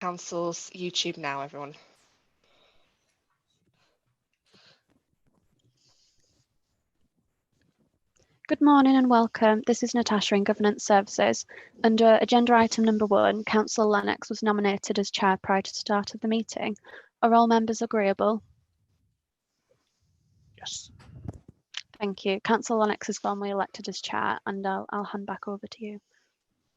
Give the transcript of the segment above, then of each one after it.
Council's YouTube now, everyone. Good morning and welcome. This is Natasha in Governance Services. Under agenda item number 1, Councillor Lennox was nominated as chair prior to the start of the meeting. Are all members agreeable? Yes. Thank you. Councillor Lennox is formally elected as chair, and I'll hand back over to you.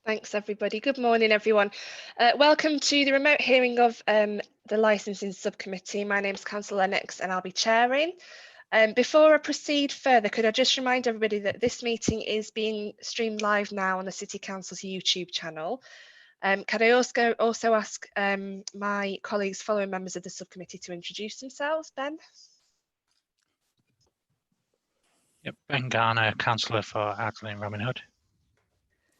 Thanks, everybody. Good morning, everyone. Welcome to the remote hearing of the Licensing Subcommittee. My name is Councillor Lennox and I'll be chairing. Before I proceed further, could I just remind everybody that this meeting is being streamed live now on the City Council's YouTube channel. Can I also ask my colleagues, following members of the subcommittee, to introduce themselves? Ben? Yep, Ben Garner, Councillor for Ardley and Robin Hood.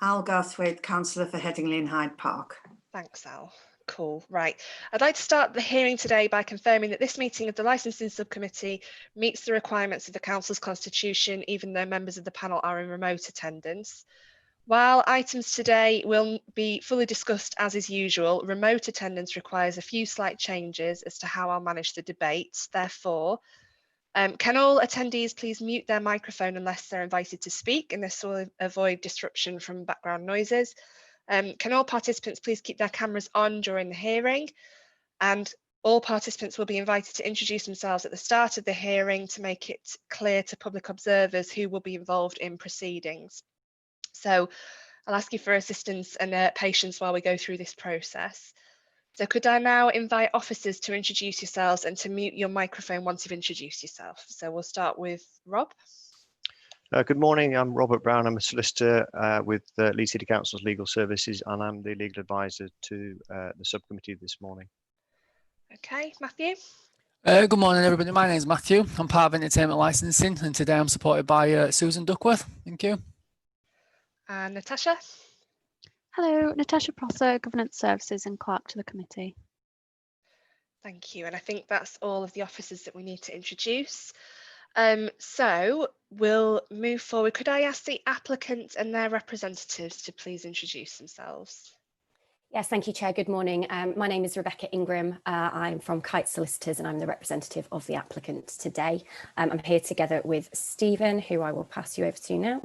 Al Garthwaite, Councillor for Headingley and Hyde Park. Thanks, Al. Cool. Right. I'd like to start the hearing today by confirming that this meeting of the Licensing Subcommittee meets the requirements of the Council's constitution, even though members of the panel are in remote attendance. While items today will be fully discussed as is usual, remote attendance requires a few slight changes as to how I'll manage the debates. Therefore, can all attendees please mute their microphone unless they're invited to speak, and this will avoid disruption from background noises. Can all participants please keep their cameras on during the hearing, and all participants will be invited to introduce themselves at the start of the hearing to make it clear to public observers who will be involved in proceedings. So I'll ask you for assistance and patience while we go through this process. So could I now invite officers to introduce yourselves and to mute your microphone once you've introduced yourself. So we'll start with Rob. Good morning, I'm Robert Brown. I'm a solicitor with Leeds City Council's Legal Services, and I'm the legal advisor to the subcommittee this morning. Okay, Matthew. Good morning, everybody. My name is Matthew. I'm part of Entertainment Licensing, and today I'm supported by Susan Duckworth. Thank you. And Natasha. Hello, Natasha Prosser, Governance Services and Clerk to the committee. Thank you. And I think that's all of the officers that we need to introduce. So we'll move forward. Could I ask the applicant and their representatives to please introduce themselves? Yes, thank you, Chair. Good morning. My name is Rebecca Ingram. I'm from Kite Solicitors and I'm the representative of the applicant today. I'm here together with Stephen, who I will pass you over to now.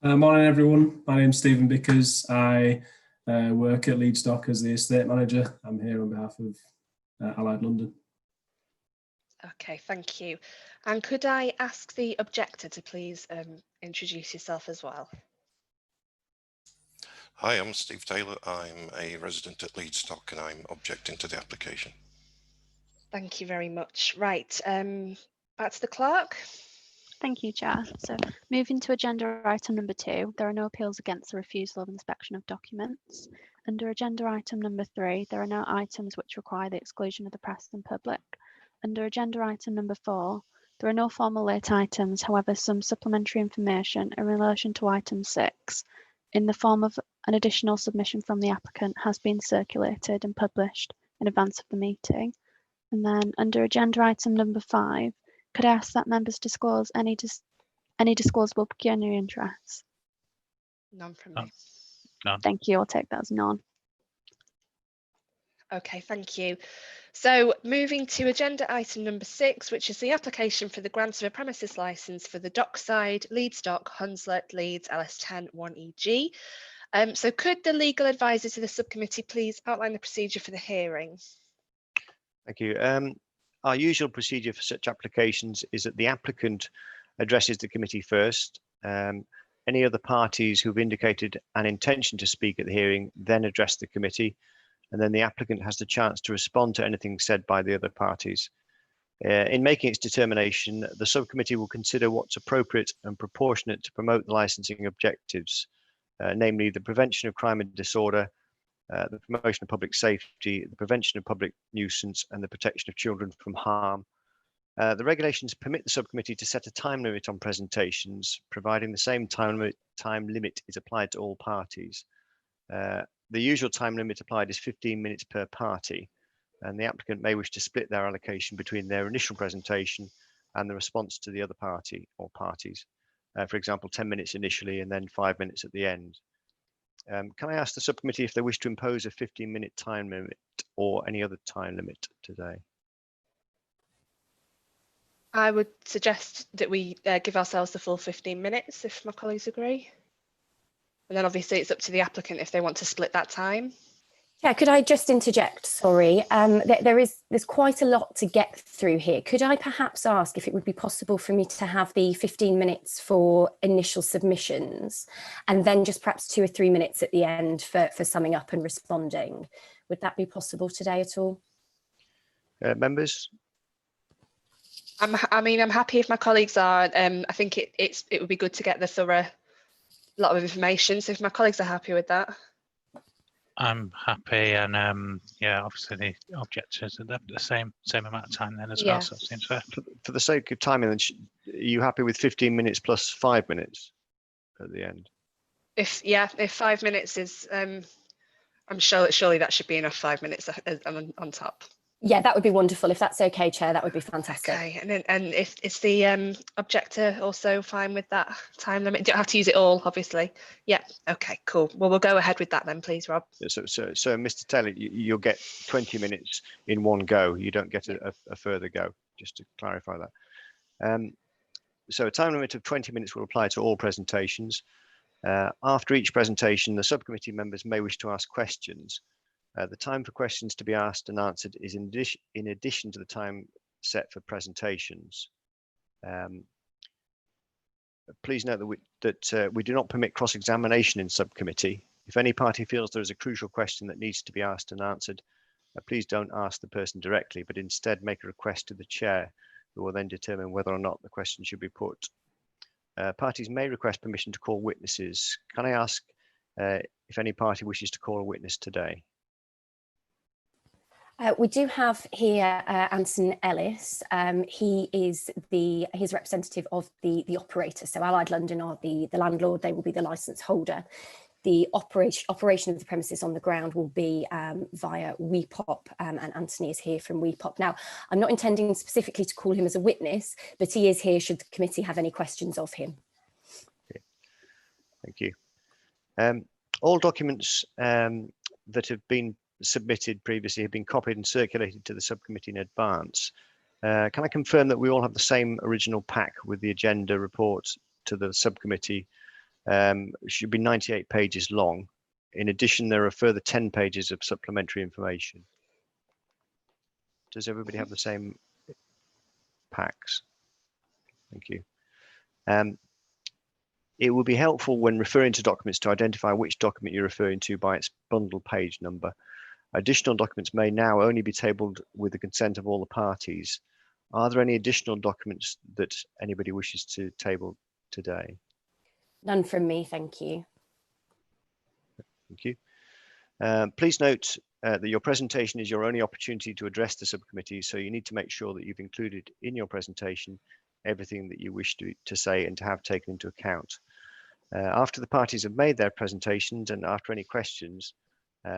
Morning, everyone. My name's Stephen Bickers. I work at Leeds Dock as the estate manager. I'm here on behalf of Allied London. Okay, thank you. And could I ask the objector to please introduce yourself as well? Hi, I'm Steve Taylor. I'm a resident at Leeds Dock and I'm objecting to the application. Thank you very much. Right, back to the clerk. Thank you, Chair. So moving to agenda item number 2, there are no appeals against the refusal of inspection of documents. Under agenda item number 3, there are no items which require the exclusion of the press and public. Under agenda item number 4, there are no formal late items. However, some supplementary information in relation to item 6 in the form of an additional submission from the applicant has been circulated and published in advance of the meeting. And then under agenda item number 5, could I ask that members disclose any disclosable pecuniary interests? None from me. None. Thank you. I'll take that as none. Okay, thank you. So moving to agenda item number 6, which is the application for the grant of a premises licence for the Dockside, Leeds Dock, Hunslet, Leeds, LS10 1EG. So could the legal advisor to the subcommittee please outline the procedure for the hearing? Thank you. Our usual procedure for such applications is that the applicant addresses the committee first. Any other parties who've indicated an intention to speak at the hearing then address the committee, and then the applicant has the chance to respond to anything said by the other parties. In making its determination, the subcommittee will consider what's appropriate and proportionate to promote the licensing objectives, namely the prevention of crime and disorder, the promotion of public safety, the prevention of public nuisance, and the protection of children from harm. The regulations permit the subcommittee to set a time limit on presentations, providing the same time limit is applied to all parties. The usual time limit applied is 15 minutes per party, and the applicant may wish to split their allocation between their initial presentation and the response to the other party or parties. For example, 10 minutes initially and then 5 minutes at the end. Can I ask the subcommittee if they wish to impose a 15-minute time limit or any other time limit today? I would suggest that we give ourselves the full 15 minutes if my colleagues agree. And then obviously it's up to the applicant if they want to split that time. Yeah, could I just interject? Sorry, there's quite a lot to get through here. Could I perhaps ask if it would be possible for me to have the 15 minutes for initial submissions and then just perhaps 2 or 3 minutes at the end for summing up and responding? Would that be possible today at all? Members? I'm happy if my colleagues are. I think it would be good to get the thorough lot of information. So if my colleagues are happy with that. I'm happy, and yeah, obviously the objectors are the same amount of time then as well, so it seems fair. For the sake of timing, then, are you happy with 15 minutes plus 5 minutes at the end? If 5 minutes is, I'm sure surely that should be enough. 5 minutes on top. Yeah, that would be wonderful. If that's okay, Chair, that would be fantastic. Okay, and if is the objector also fine with that time limit? You don't have to use it all, obviously. Yeah. Okay. Cool. Well, we'll go ahead with that then, please, Rob. So Mr. Taylor, you'll get 20 minutes in one go. You don't get a further go. Just to clarify that. So a time limit of 20 minutes will apply to all presentations. After each presentation, the subcommittee members may wish to ask questions. The time for questions to be asked and answered is in addition to the time set for presentations. Please note that we do not permit cross-examination in subcommittee. If any party feels there is a crucial question that needs to be asked and answered, please don't ask the person directly, but instead make a request to the chair, who will then determine whether or not the question should be put. Parties may request permission to call witnesses. Can I ask if any party wishes to call a witness today? We do have here Anson Ellis. He is his representative of the operator. So Allied London are the landlord, they will be the licence holder. The operation of the premises on the ground will be via WePop, and Anthony is here from WePop. Now, I'm not intending specifically to call him as a witness, but he is here should the committee have any questions of him. Okay. Thank you. All documents that have been submitted previously have been copied and circulated to the subcommittee in advance. Can I confirm that we all have the same original pack with the agenda report to the subcommittee? It should be 98 pages long. In addition, there are further 10 pages of supplementary information. Does everybody have the same packs? Thank you. It will be helpful when referring to documents to identify which document you're referring to by its bundle page number. Additional documents may now only be tabled with the consent of all the parties. Are there any additional documents that anybody wishes to table today? None from me, thank you. Thank you. Please note that your presentation is your only opportunity to address the subcommittee, so you need to make sure that you've included in your presentation everything that you wish to say and to have taken into account. After the parties have made their presentations and after any questions,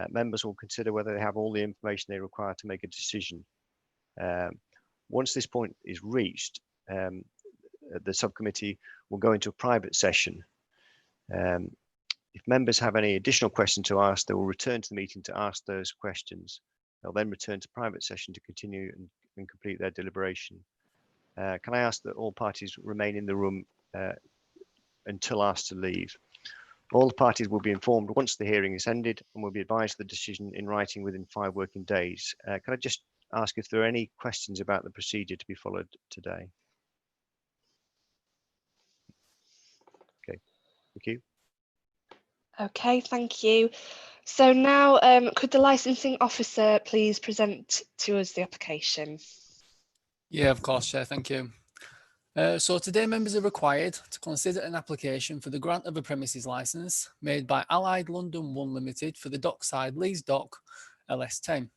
members will consider whether they have all the information they require to make a decision. Once this point is reached, the subcommittee will go into a private session. If members have any additional questions to ask, they will return to the meeting to ask those questions. They'll then return to private session to continue and complete their deliberation. Can I ask that all parties remain in the room until asked to leave? All the parties will be informed once the hearing is ended and will be advised of the decision in writing within 5 working days. Can I just ask if there are any questions about the procedure to be followed today? Okay, thank you. Okay, thank you. So now, could the licensing officer please present to us the application? Yeah, of course, Chair, thank you. So today members are required to consider an application for the grant of a premises licence made by Allied London 1 Limited for the Dockside Leeds Dock LS10.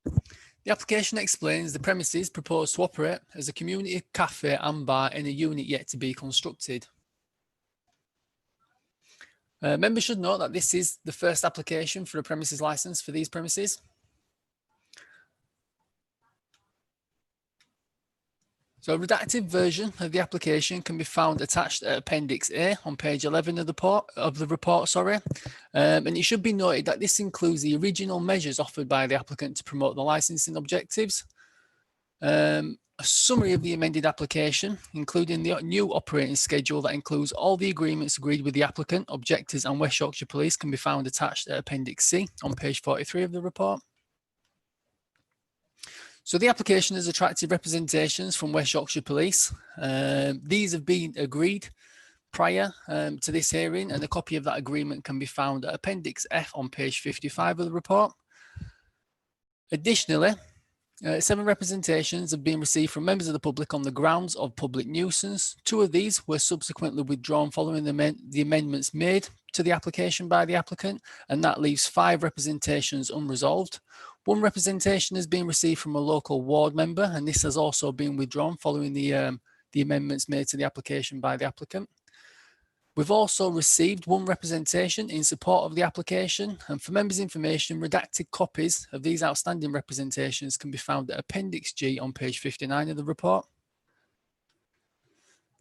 The application explains the premises proposed to operate as a community cafe and bar in a unit yet to be constructed. Members should note that this is the first application for a premises licence for these premises. So a redacted version of the application can be found attached at Appendix A on page 11 of the report. And it should be noted that this includes the original measures offered by the applicant to promote the licensing objectives. A summary of the amended application, including the new operating schedule that includes all the agreements agreed with the applicant, objectors and West Yorkshire Police, can be found attached at Appendix C on page 43 of the report. So the application has attracted representations from West Yorkshire Police. These have been agreed prior to this hearing, and a copy of that agreement can be found at Appendix F on page 55 of the report. Additionally, 7 representations have been received from members of the public on the grounds of public nuisance. 2 of these were subsequently withdrawn following the amendments made to the application by the applicant, and that leaves 5 representations unresolved. 1 representation has been received from a local ward member, and this has also been withdrawn following the amendments made to the application by the applicant. We've also received 1 representation in support of the application, and for members' information, redacted copies of these outstanding representations can be found at Appendix G on page 59 of the report.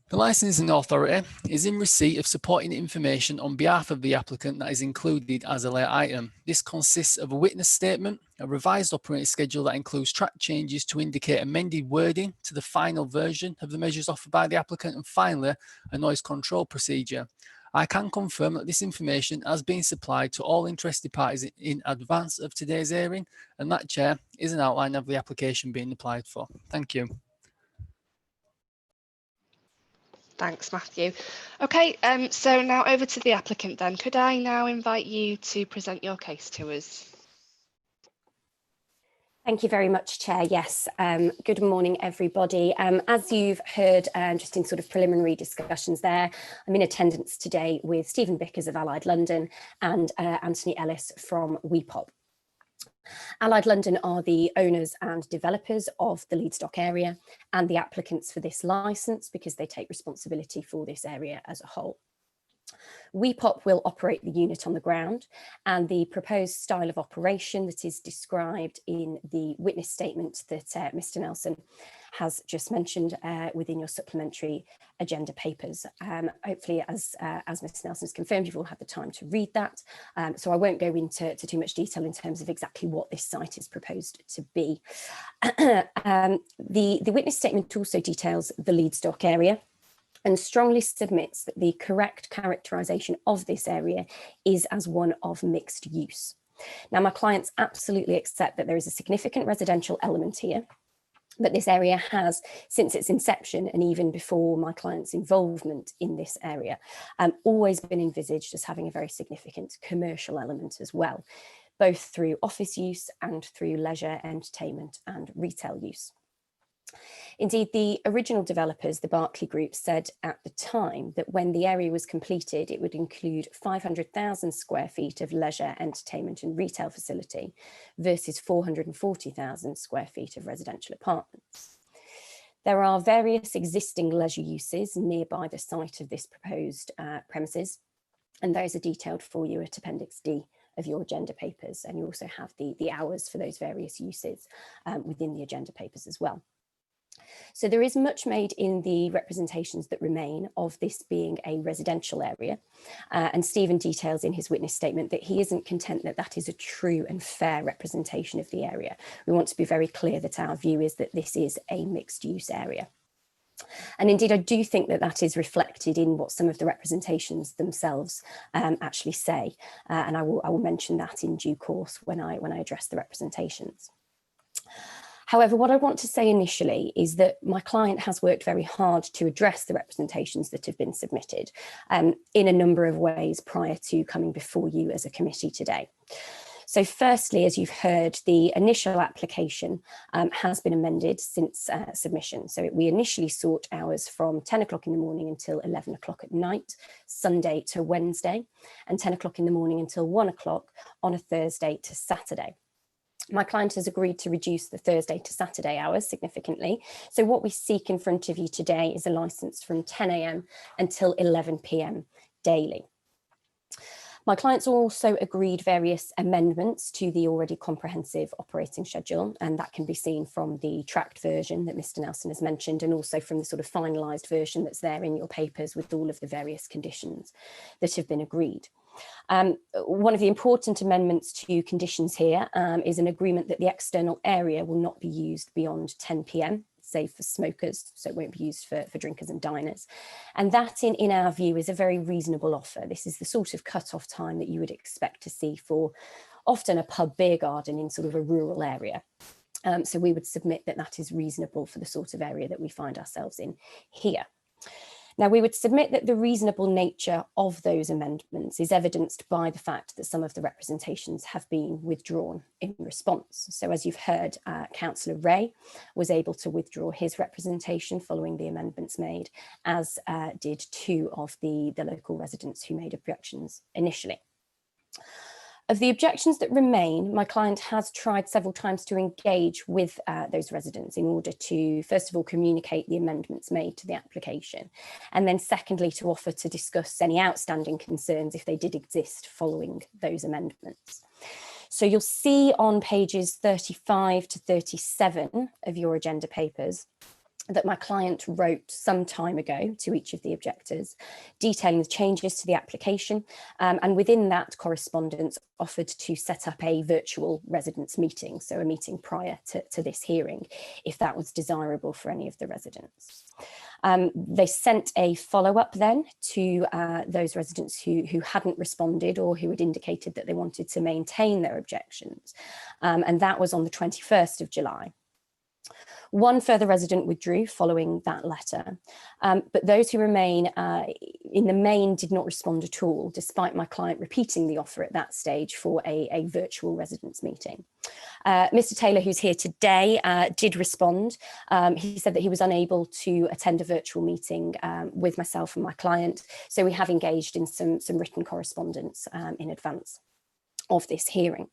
The licensing authority is in receipt of supporting information on behalf of the applicant that is included as a late item. This consists of a witness statement, a revised operating schedule that includes track changes to indicate amended wording to the final version of the measures offered by the applicant, and finally, a noise control procedure. I can confirm that this information has been supplied to all interested parties in advance of today's hearing, and that, Chair, is an outline of the application being applied for. Thank you. Thanks, Matthew. Okay, so now over to the applicant then. Could I now invite you to present your case to us? Thank you very much, Chair. Yes, good morning, everybody. As you've heard, just in sort of preliminary discussions there, I'm in attendance today with Stephen Bickers of Allied London and Anthony Ellis from WePop. Allied London are the owners and developers of the Leeds dock area and the applicants for this licence because they take responsibility for this area as a whole. WePop will operate the unit on the ground, and the proposed style of operation that is described in the witness statement that Mr. Nelson has just mentioned within your supplementary agenda papers. Hopefully, as Mr. Nelson has confirmed, you've all had the time to read that. So I won't go into too much detail in terms of exactly what this site is proposed to be. The witness statement also details the Leeds dock area and strongly submits that the correct characterisation of this area is as one of mixed use. Now, my clients absolutely accept that there is a significant residential element here, but this area has, since its inception and even before my client's involvement in this area, always been envisaged as having a very significant commercial element as well, both through office use and through leisure, entertainment and retail use. Indeed, the original developers, the Berkeley Group, said at the time that when the area was completed, it would include 500,000 square feet of leisure, entertainment and retail facility versus 440,000 square feet of residential apartments. There are various existing leisure uses nearby the site of this proposed premises, and those are detailed for you at Appendix D of your agenda papers, and you also have the hours for those various uses within the agenda papers as well. So there is much made in the representations that remain of this being a residential area. And Stephen details in his witness statement that he isn't content that that is a true and fair representation of the area. We want to be very clear that our view is that this is a mixed use area. And indeed, I do think that that is reflected in what some of the representations themselves actually say. And I will mention that in due course when I address the representations. However, what I want to say initially is that my client has worked very hard to address the representations that have been submitted in a number of ways prior to coming before you as a committee today. So firstly, as you've heard, the initial application has been amended since submission. So we initially sought hours from 10 o'clock in the morning until 11 o'clock at night, Sunday to Wednesday, and 10 o'clock in the morning until 1 o'clock on a Thursday to Saturday. My client has agreed to reduce the Thursday to Saturday hours significantly. So what we seek in front of you today is a licence from 10 a.m. until 11 p.m. daily. My clients also agreed various amendments to the already comprehensive operating schedule, and that can be seen from the tracked version that Mr. Nelson has mentioned, and also from the sort of finalised version that's there in your papers with all of the various conditions that have been agreed. One of the important amendments to conditions here is an agreement that the external area will not be used beyond 10 p.m, save for smokers, so it won't be used for drinkers and diners. And that, in our view, is a very reasonable offer. This is the sort of cut-off time that you would expect to see for often a pub beer garden in sort of a rural area. So we would submit that that is reasonable for the sort of area that we find ourselves in here. Now, we would submit that the reasonable nature of those amendments is evidenced by the fact that some of the representations have been withdrawn in response. So as you've heard, Councillor Ray was able to withdraw his representation following the amendments made, as did two of the local residents who made objections initially. Of the objections that remain, my client has tried several times to engage with those residents in order to, first of all, communicate the amendments made to the application, and then secondly, to offer to discuss any outstanding concerns if they did exist following those amendments. So you'll see on pages 35 to 37 of your agenda papers that my client wrote some time ago to each of the objectors, detailing the changes to the application, and within that correspondence offered to set up a virtual residents meeting, so a meeting prior to this hearing, if that was desirable for any of the residents. They sent a follow-up then to those residents who hadn't responded or who had indicated that they wanted to maintain their objections, and that was on the 21st of July. One further resident withdrew following that letter, but those who remain in the main did not respond at all, despite my client repeating the offer at that stage for a virtual residents meeting. Mr. Taylor, who's here today, did respond. He said that he was unable to attend a virtual meeting with myself and my client, so we have engaged in some written correspondence in advance of this hearing.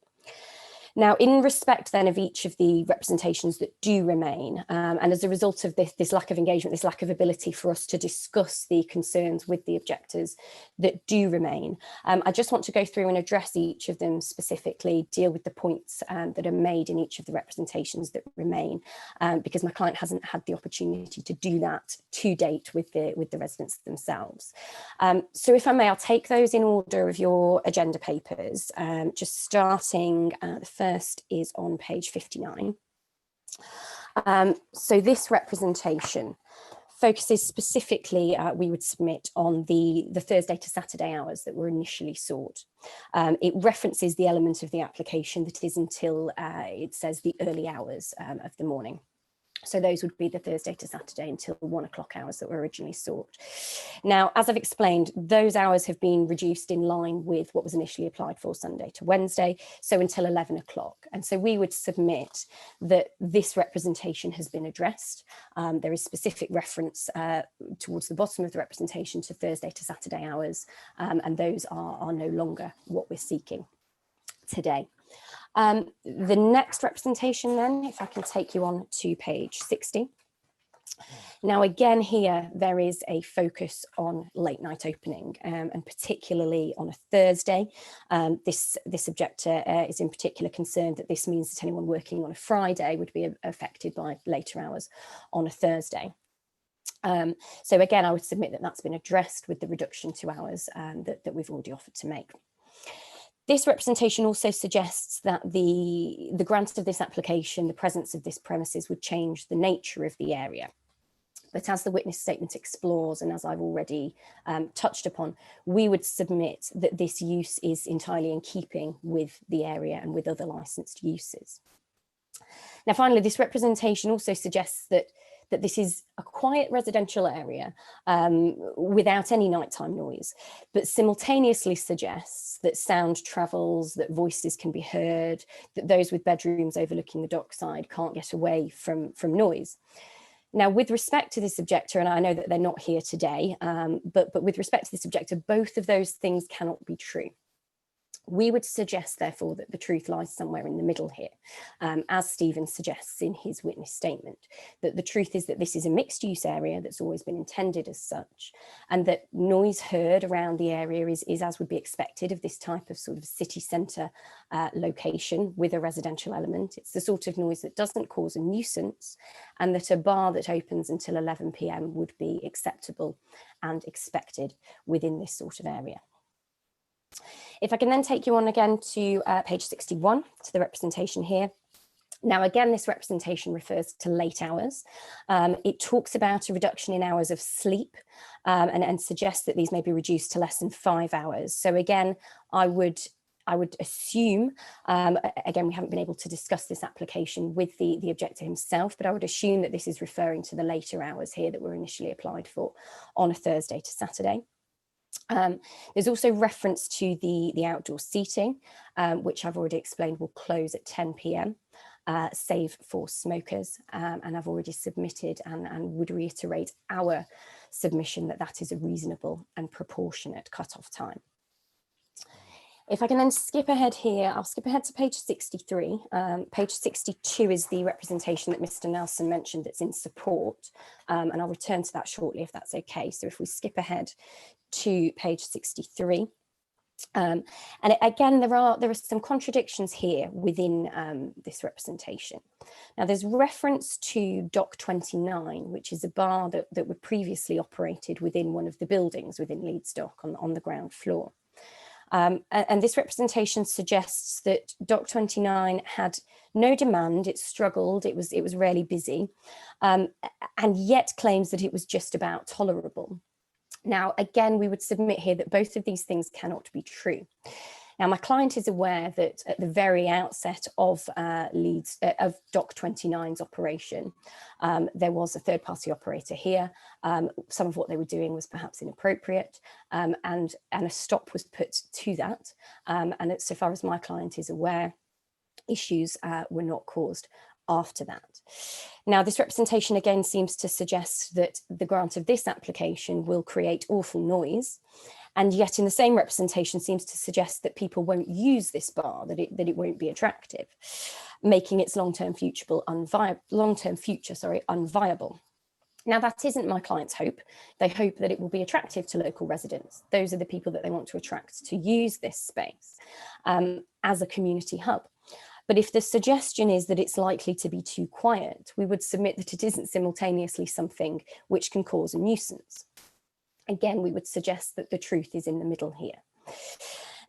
Now, in respect then of each of the representations that do remain, and as a result of this lack of engagement, this lack of ability for us to discuss the concerns with the objectors that do remain, I just want to go through and address each of them specifically, deal with the points that are made in each of the representations that remain, because my client hasn't had the opportunity to do that to date with the residents themselves. So if I may, I'll take those in order of your agenda papers, just starting the first is on page 59. So this representation focuses specifically, we would submit on the Thursday to Saturday hours that were initially sought. It references the element of the application that is until it says the early hours of the morning. So those would be the Thursday to Saturday until 1 o'clock hours that were originally sought. Now, as I've explained, those hours have been reduced in line with what was initially applied for, Sunday to Wednesday, so until 11 o'clock. And so we would submit that this representation has been addressed. There is specific reference towards the bottom of the representation to Thursday to Saturday hours, and those are no longer what we're seeking today. The next representation then, if I can take you on to page 60. Now again here there is a focus on late night opening, and particularly on a Thursday. This objector is in particular concerned that this means that anyone working on a Friday would be affected by later hours on a Thursday. So again, I would submit that that's been addressed with the reduction to hours that we've already offered to make. This representation also suggests that the grant of this application, the presence of this premises, would change the nature of the area. But as the witness statement explores, and as I've already touched upon, we would submit that this use is entirely in keeping with the area and with other licensed uses. Now, finally, this representation also suggests that this is a quiet residential area without any nighttime noise, but simultaneously suggests that sound travels, that voices can be heard, that those with bedrooms overlooking the dockside can't get away from noise. Now, with respect to this objector, and I know that they're not here today, but with respect to this objector, both of those things cannot be true. We would suggest, therefore, that the truth lies somewhere in the middle here, as Stephen suggests in his witness statement, that the truth is that this is a mixed-use area that's always been intended as such, and that noise heard around the area is as would be expected of this type of sort of city centre location with a residential element. It's the sort of noise that doesn't cause a nuisance, and that a bar that opens until 11 p.m. would be acceptable and expected within this sort of area. If I can then take you on again to page 61, to the representation here. Now, again, this representation refers to late hours. It talks about a reduction in hours of sleep and suggests that these may be reduced to less than 5 hours. So again, I would assume, again, we haven't been able to discuss this application with the objector himself, but I would assume that this is referring to the later hours here that were initially applied for on a Thursday to Saturday. There's also reference to the outdoor seating, which I've already explained will close at 10 p.m, save for smokers, and I've already submitted and would reiterate our submission that that is a reasonable and proportionate cut-off time. If I can then skip ahead here, I'll skip ahead to page 63. Page 62 is the representation that Mr. Nelson mentioned that's in support, and I'll return to that shortly if that's okay. So if we skip ahead to page 63. And again, there are some contradictions here within this representation. Now, there's reference to Dock 29, which is a bar that would previously operated within one of the buildings within Leeds Dock on the ground floor. And this representation suggests that Dock 29 had no demand, it struggled, it was rarely busy, and yet claims that it was just about tolerable. Now, again, we would submit here that both of these things cannot be true. Now, my client is aware that at the very outset of of Dock 29's operation, there was a third-party operator here. Some of what they were doing was perhaps inappropriate, and a stop was put to that. And so far as my client is aware, issues were not caused after that. Now, this representation again seems to suggest that the grant of this application will create awful noise, and yet in the same representation seems to suggest that people won't use this bar, that it won't be attractive, making its long-term future unviable. Now, that isn't my client's hope. They hope that it will be attractive to local residents. Those are the people that they want to attract to use this space as a community hub. But if the suggestion is that it's likely to be too quiet, we would submit that it isn't simultaneously something which can cause a nuisance. Again, we would suggest that the truth is in the middle here.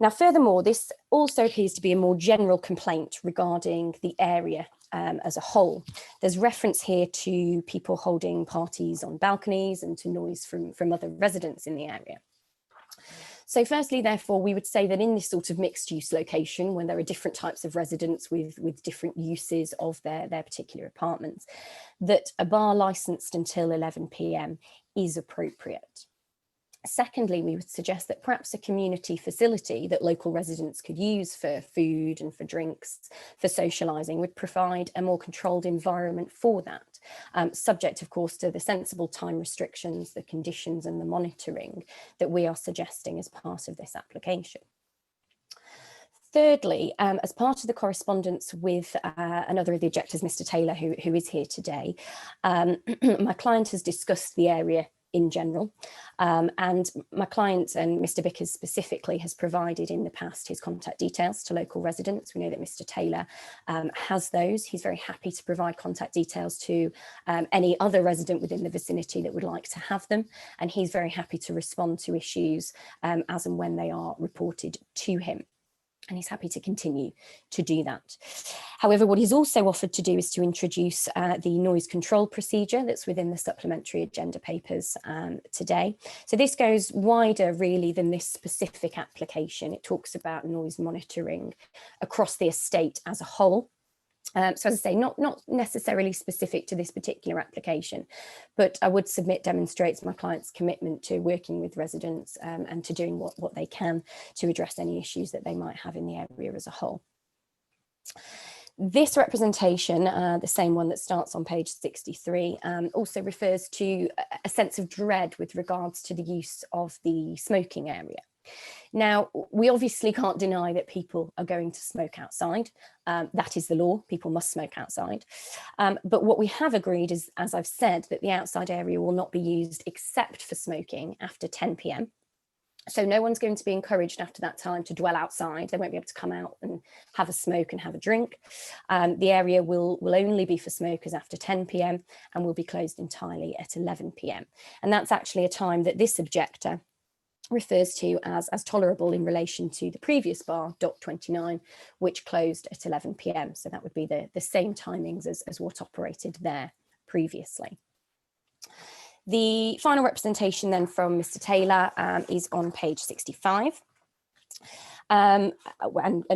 Now, furthermore, this also appears to be a more general complaint regarding the area as a whole. There's reference here to people holding parties on balconies and to noise from other residents in the area. So firstly, therefore, we would say that in this sort of mixed use location, when there are different types of residents with different uses of their particular apartments, that a bar licensed until 11 p.m. is appropriate. Secondly, we would suggest that perhaps a community facility that local residents could use for food and for drinks, for socialising, would provide a more controlled environment for that, subject, of course, to the sensible time restrictions, the conditions and the monitoring that we are suggesting as part of this application. Thirdly, as part of the correspondence with another of the objectors, Mr. Taylor, who is here today, my client has discussed the area in general, and my client, and Mr. Bickers specifically, has provided in the past his contact details to local residents. We know that Mr. Taylor has those. He's very happy to provide contact details to any other resident within the vicinity that would like to have them, and he's very happy to respond to issues as and when they are reported to him. And he's happy to continue to do that. However, what he's also offered to do is to introduce the noise control procedure that's within the supplementary agenda papers today. So this goes wider really than this specific application. It talks about noise monitoring across the estate as a whole. So as I say, not necessarily specific to this particular application, but I would submit demonstrates my client's commitment to working with residents and to doing what they can to address any issues that they might have in the area as a whole. This representation, the same one that starts on page 63, also refers to a sense of dread with regards to the use of the smoking area. Now, we obviously can't deny that people are going to smoke outside. That is the law, people must smoke outside. But what we have agreed is, as I've said, that the outside area will not be used except for smoking after 10 p.m. So no one's going to be encouraged after that time to dwell outside. They won't be able to come out and have a smoke and have a drink. The area will only be for smokers after 10 p.m. and will be closed entirely at 11 p.m. And that's actually a time that this objector refers to as tolerable in relation to the previous bar, Dock 29, which closed at 11 p.m. So that would be the same timings as what operated there previously. The final representation then from Mr. Taylor is on page 65 and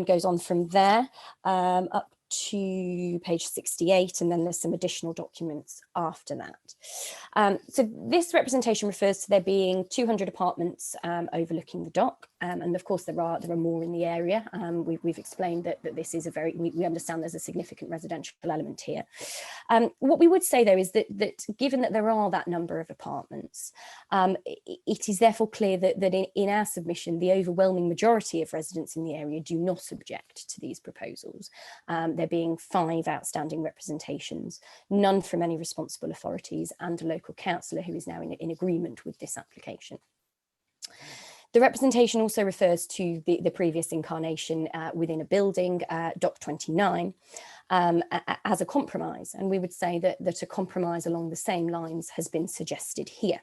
goes on from there up to page 68, and then there's some additional documents after that. So this representation refers to there being 200 apartments overlooking the dock, and of course there are more in the area. We've explained that this is we understand there's a significant residential element here. What we would say though is that given that there are that number of apartments, it is therefore clear that in our submission the overwhelming majority of residents in the area do not object to these proposals. There being 5 outstanding representations, none from any responsible authorities, and a local councillor who is now in agreement with this application. The representation also refers to the previous incarnation within a building, Dock 29, as a compromise, and we would say that a compromise along the same lines has been suggested here.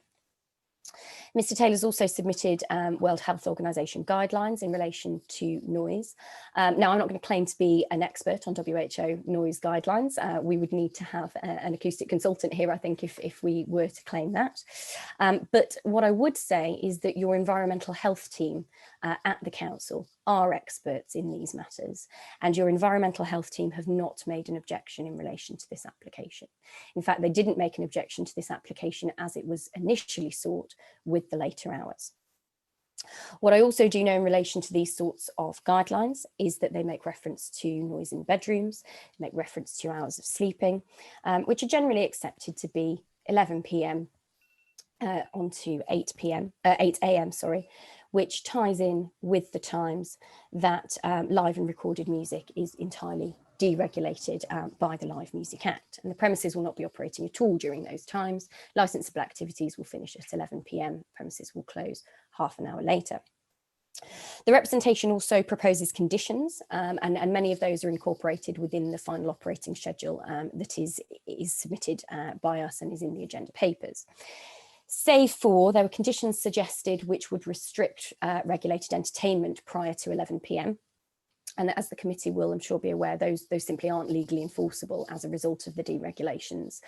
Mr. Taylor's also submitted World Health Organization guidelines in relation to noise. Now, I'm not going to claim to be an expert on WHO noise guidelines. We would need to have an acoustic consultant here, I think, if we were to claim that. But what I would say is that your environmental health team at the council are experts in these matters, and your environmental health team have not made an objection in relation to this application. In fact, they didn't make an objection to this application as it was initially sought with the later hours. What I also do know in relation to these sorts of guidelines is that they make reference to noise in bedrooms, make reference to hours of sleeping, which are generally accepted to be 11 p.m. onto 8 a.m., which ties in with the times that live and recorded music is entirely deregulated by the Live Music Act, and the premises will not be operating at all during those times. Licensable activities will finish at 11 p.m. Premises will close half an hour later. The representation also proposes conditions, and many of those are incorporated within the final operating schedule that is submitted by us and is in the agenda papers. Save for, there were conditions suggested which would restrict regulated entertainment prior to 11 p.m. And as the committee will, I'm sure, be aware, those simply aren't legally enforceable as a result of the deregulations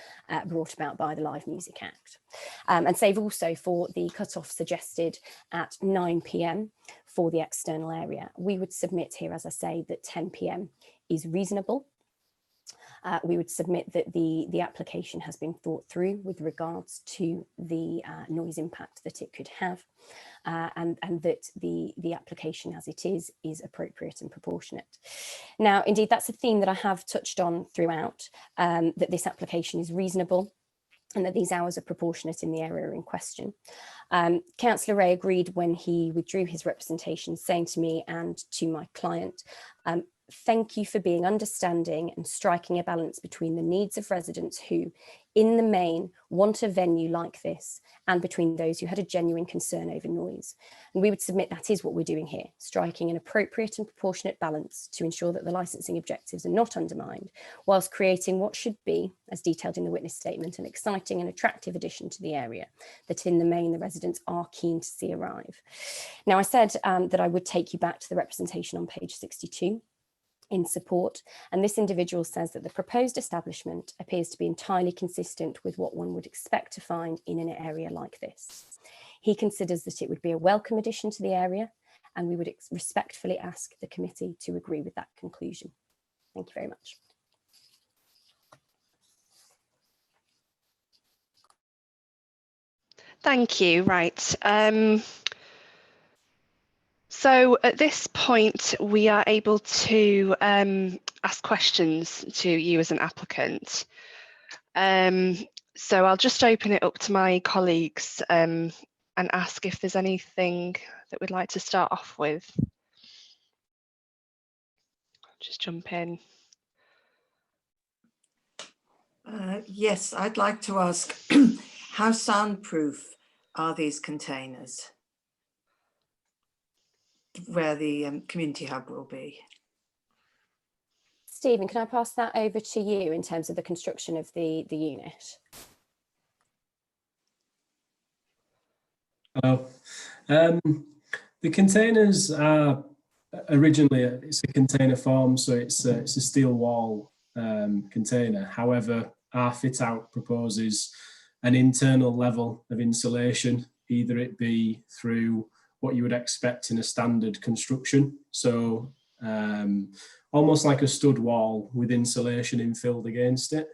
brought about by the Live Music Act. And save also for the cut-off suggested at 9 p.m. for the external area. We would submit here, as I say, that 10 p.m. is reasonable. We would submit that the application has been thought through with regards to the noise impact that it could have, and that the application as it is appropriate and proportionate. Now, indeed, that's a theme that I have touched on throughout, that this application is reasonable and that these hours are proportionate in the area in question. Councillor Ray agreed when he withdrew his representation, saying to me and to my client, thank you for being understanding and striking a balance between the needs of residents who, in the main, want a venue like this, and between those who had a genuine concern over noise. And we would submit that is what we're doing here, striking an appropriate and proportionate balance to ensure that the licensing objectives are not undermined, whilst creating what should be, as detailed in the witness statement, an exciting and attractive addition to the area that in the main the residents are keen to see arrive. Now, I said that I would take you back to the representation on page 62. In support, and this individual says that the proposed establishment appears to be entirely consistent with what one would expect to find in an area like this. He considers that it would be a welcome addition to the area, and we would respectfully ask the committee to agree with that conclusion. Thank you very much. Thank you. Right. So at this point, we are able to ask questions to you as an applicant. So I'll just open it up to my colleagues and ask if there's anything that we'd like to start off with? Just jump in. Yes, I'd like to ask, how soundproof are these containers where the community hub will be? Stephen, can I pass that over to you in terms of the construction of the unit? Hello. The containers are originally, it's a container form, so it's a steel wall container. However, our fit out proposes an internal level of insulation, either it be through what you would expect in a standard construction. So almost like a stud wall with insulation infilled against it,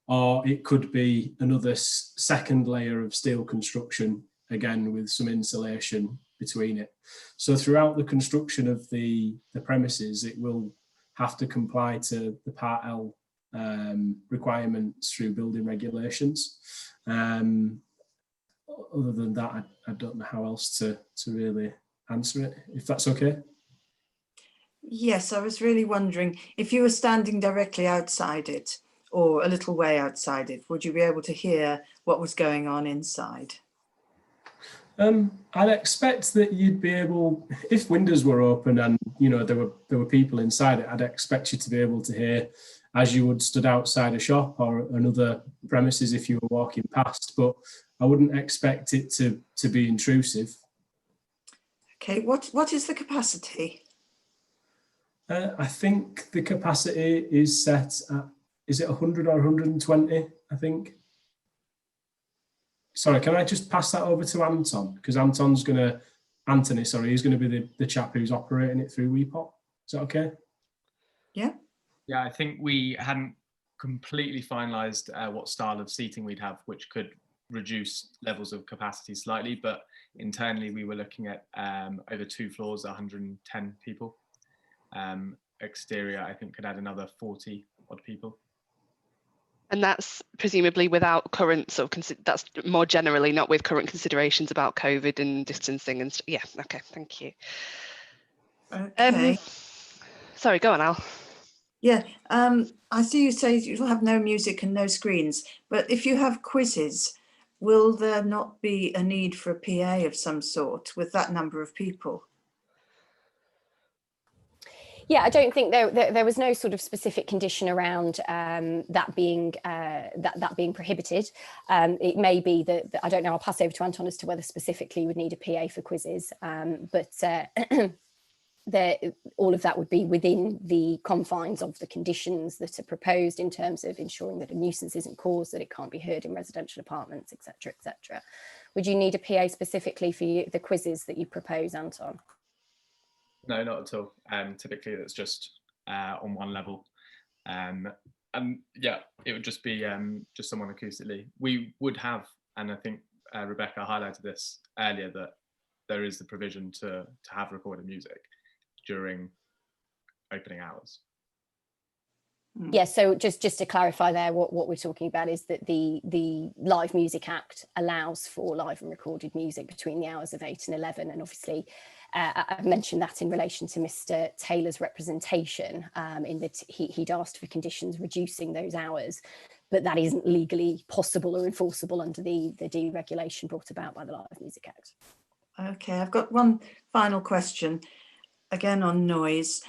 or it could be another second layer of steel construction, again with some insulation between it. So throughout the construction of the premises, it will have to comply to the Part L requirements through building regulations. Other than that, I don't know how else to really answer it, if that's okay. Yes, I was really wondering, if you were standing directly outside it or a little way outside it, would you be able to hear what was going on inside? I'd expect that you'd be able, if windows were open and there were people inside it, I'd expect you to be able to hear as you would stood outside a shop or another premises if you were walking past, but I wouldn't expect it to be intrusive. Okay, what is the capacity? I think the capacity is set at, is it 100 or 120, I think? Sorry, can I just pass that over to Anton? Because he's going to be the chap who's operating it through WePop. Is that okay? Yeah. Yeah, I think we hadn't completely finalised what style of seating we'd have, which could reduce levels of capacity slightly. But internally, we were looking at over 2 floors, 110 people. Exterior, I think, could add another 40 odd people. And that's presumably without current sort of, that's more generally, not with current considerations about COVID and distancing and yeah, okay, thank you. Okay. Sorry, go on, Al. Yeah, I see you say you'll have no music and no screens, but if you have quizzes, will there not be a need for a PA of some sort with that number of people? Yeah, I don't think there was no sort of specific condition around that being prohibited. It may be that I don't know. I'll pass over to Anton as to whether specifically you would need a PA for quizzes, but all of that would be within the confines of the conditions that are proposed in terms of ensuring that a nuisance isn't caused, that it can't be heard in residential apartments, etc., etc. Would you need a PA specifically for the quizzes that you propose, Anton? No, not at all. Typically, it's just on one level, and yeah, it would just be just someone acoustically. We would have, and I think Rebecca highlighted this earlier, that there is the provision to have recorded music during opening hours. Yeah, so just to clarify there, what we're talking about is that the Live Music Act allows for live and recorded music between the hours of 8 and 11, and obviously I've mentioned that in relation to Mr. Taylor's representation, in that he'd asked for conditions reducing those hours, but that isn't legally possible or enforceable under the deregulation brought about by the Live Music Act. Okay, I've got one final question, again on noise.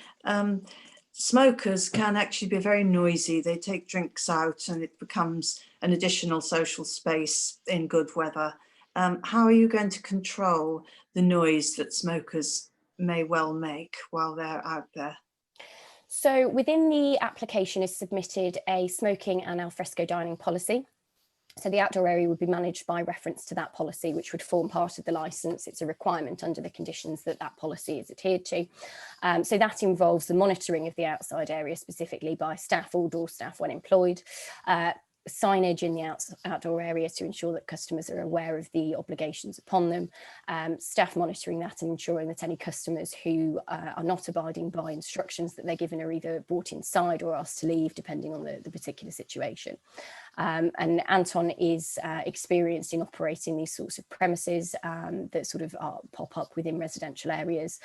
Smokers can actually be very noisy. They take drinks out and it becomes an additional social space in good weather. How are you going to control the noise that smokers may well make while they're out there? So within the application is submitted a smoking and alfresco dining policy. So the outdoor area would be managed by reference to that policy, which would form part of the licence. It's a requirement under the conditions that policy is adhered to. So that involves the monitoring of the outside area specifically by staff or door staff when employed. signage in the outdoor area to ensure that customers are aware of the obligations upon them, staff monitoring that and ensuring that any customers who are not abiding by instructions that they're given are either brought inside or asked to leave, depending on the particular situation. And Anton is experienced in operating these sorts of premises that sort of pop up within residential areas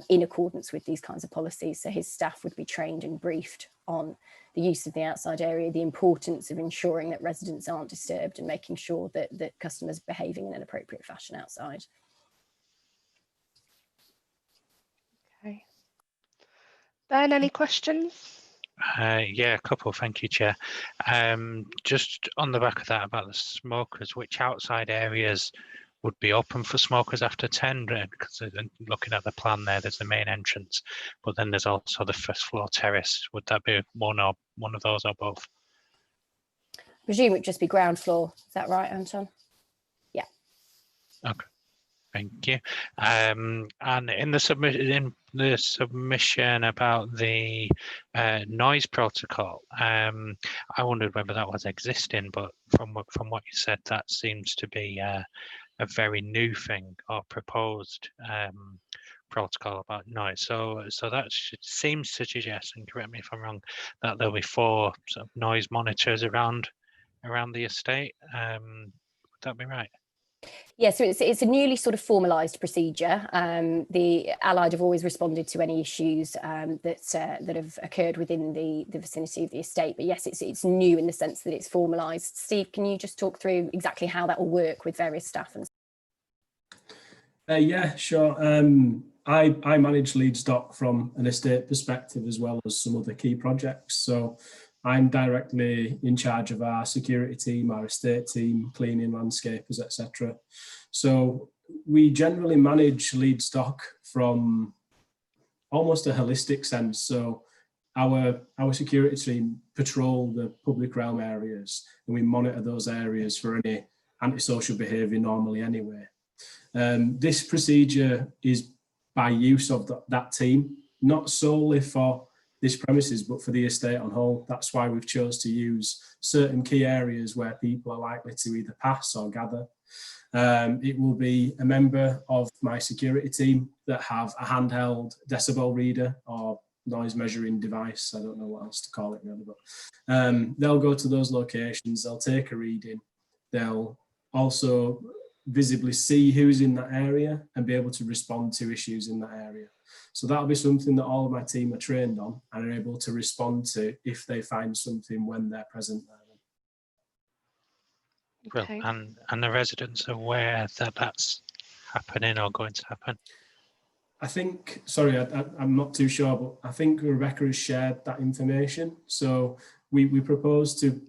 in accordance with these kinds of policies. So his staff would be trained and briefed on the use of the outside area, the importance of ensuring that residents aren't disturbed and making sure that customers are behaving in an appropriate fashion outside. Okay. Ben, any questions? Yeah, a couple. Thank you, Chair. Just on the back of that about the smokers, which outside areas would be open for smokers after 10? Because looking at the plan there, there's the main entrance, but then there's also the first floor terrace. Would that be one of those or both? I presume it would just be ground floor. Is that right, Anton? Yeah. Okay. Thank you. And in the submission about the noise protocol, I wondered whether that was existing, but from what you said, that seems to be a very new thing or proposed protocol about noise. So that seems to suggest, and correct me if I'm wrong, that there'll be 4 sort of noise monitors around the estate. Would that be right? Yeah, so it's a newly sort of formalised procedure. The Allied have always responded to any issues that have occurred within the vicinity of the estate. But yes, it's new in the sense that it's formalised. Steve, can you just talk through exactly how that will work with various staff? Yeah, sure. I manage Leeds Dock from an estate perspective as well as some other key projects. So I'm directly in charge of our security team, our estate team, cleaning, landscapers, etc. So we generally manage Leeds Dock from almost a holistic sense. So our security team patrol the public realm areas and we monitor those areas for any antisocial behaviour normally anyway. This procedure is by use of that team, not solely for this premises, but for the estate on whole. That's why we've chose to use certain key areas where people are likely to either pass or gather. It will be a member of my security team that have a handheld decibel reader or noise measuring device. I don't know what else to call it really, but they'll go to those locations, they'll take a reading, they'll also visibly see who's in that area and be able to respond to issues in that area. So that'll be something that all of my team are trained on and are able to respond to if they find something when they're present there. Okay. Well, and the residents are aware that that's happening or going to happen? I think, sorry, I'm not too sure, but I think Rebecca has shared that information. So we propose to